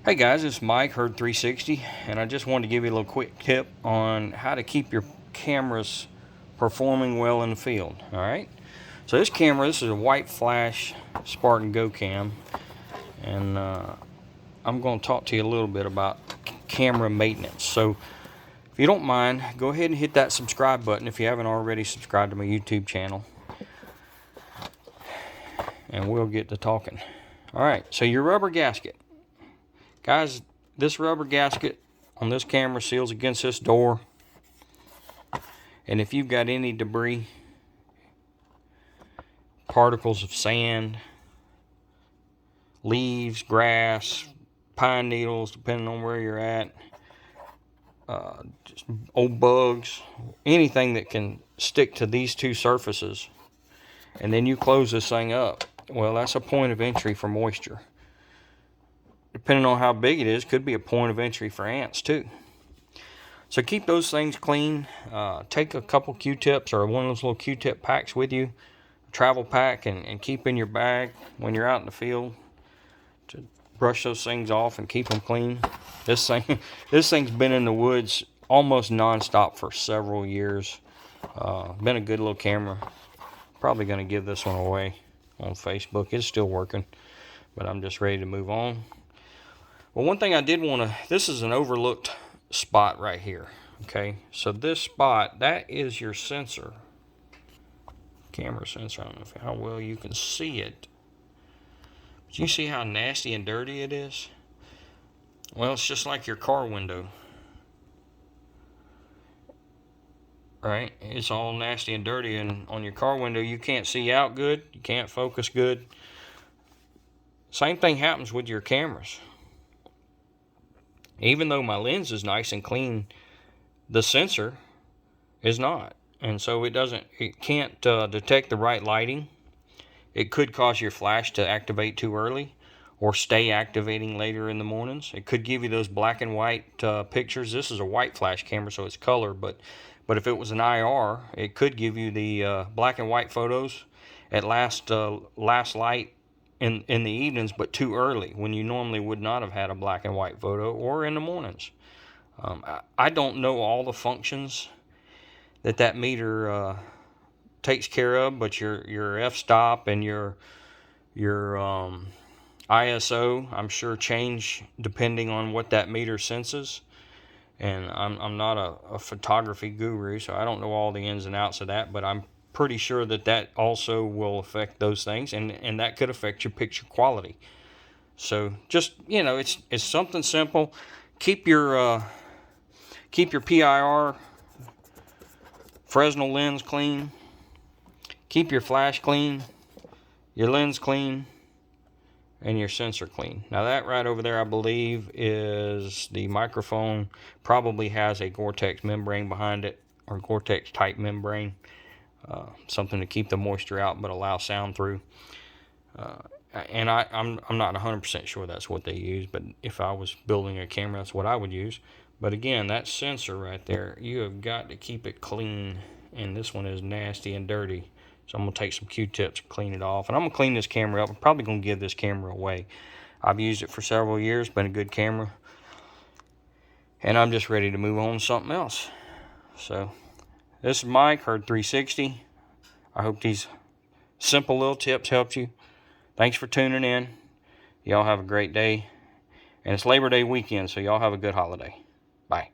Hey guys, it's Mike, Herd 360, and I just wanted to give you a little quick tip on how to keep your cameras performing well in the field. Alright, so this is a white flash Spartan Go Cam, and I'm going to talk to you a little bit about camera maintenance. So if you don't mind, go ahead and hit that subscribe button if you haven't already subscribed to my YouTube channel, and we'll get to talking. Alright, so your rubber gasket. Guys, this rubber gasket on this camera seals against this door. And if you've got any debris, particles of sand, leaves, grass, pine needles, depending on where you're at, just old bugs, anything that can stick to these two surfaces, and then you close this thing up, well, that's a point of entry for moisture. Depending on how big it is, could be a point of entry for ants too. So keep those things clean. Take a couple Q-tips or one of those little Q-tip packs with you, a travel pack, and keep in your bag when you're out in the field to brush those things off and keep them clean. This thing's been in the woods almost non-stop for several years. Been a good little camera. Probably going to give this one away on Facebook. It's still working, but I'm just ready to move on. Well, one thing I did want to, this is an overlooked spot right here. Okay, so this spot, that is your sensor, camera sensor. I don't know how well you can see it, but you see how nasty and dirty it is? Well, it's just like your car window. Right, it's all nasty and dirty, and on your car window you can't see out good, you can't focus good. Same thing happens with your cameras. Even though my lens is nice and clean, the sensor is not, and so it can't detect the right lighting. It could cause your flash to activate too early or stay activating later in the mornings. It could give you those black and white pictures. This is a white flash camera, so it's color, but if it was an IR, it could give you the black and white photos at last light in the evenings, but too early when you normally would not have had a black and white photo, or in the mornings. I don't know all the functions that meter takes care of, but your f-stop and your ISO, I'm sure, change depending on what that meter senses. And I'm not a photography guru, so I don't know all the ins and outs of that, but I'm pretty sure that also will affect those things, and that could affect your picture quality. So just, it's something simple. Keep your PIR Fresnel lens clean. Keep your flash clean, your lens clean, and your sensor clean. Now that right over there, I believe, is the microphone. Probably has a Gore-Tex membrane behind it, or Gore-Tex type membrane. Something to keep the moisture out but allow sound through. And I'm not 100% sure that's what they use, but if I was building a camera, that's what I would use. But again, that sensor right there, you have got to keep it clean, and this one is nasty and dirty. So I'm going to take some Q-tips and clean it off, and I'm going to clean this camera up. I'm probably going to give this camera away. I've used it for several years, been a good camera, and I'm just ready to move on to something else. So this is Mike, Herd 360. I hope these simple little tips helped you. Thanks for tuning in. Y'all have a great day. And it's Labor Day weekend, so y'all have a good holiday. Bye.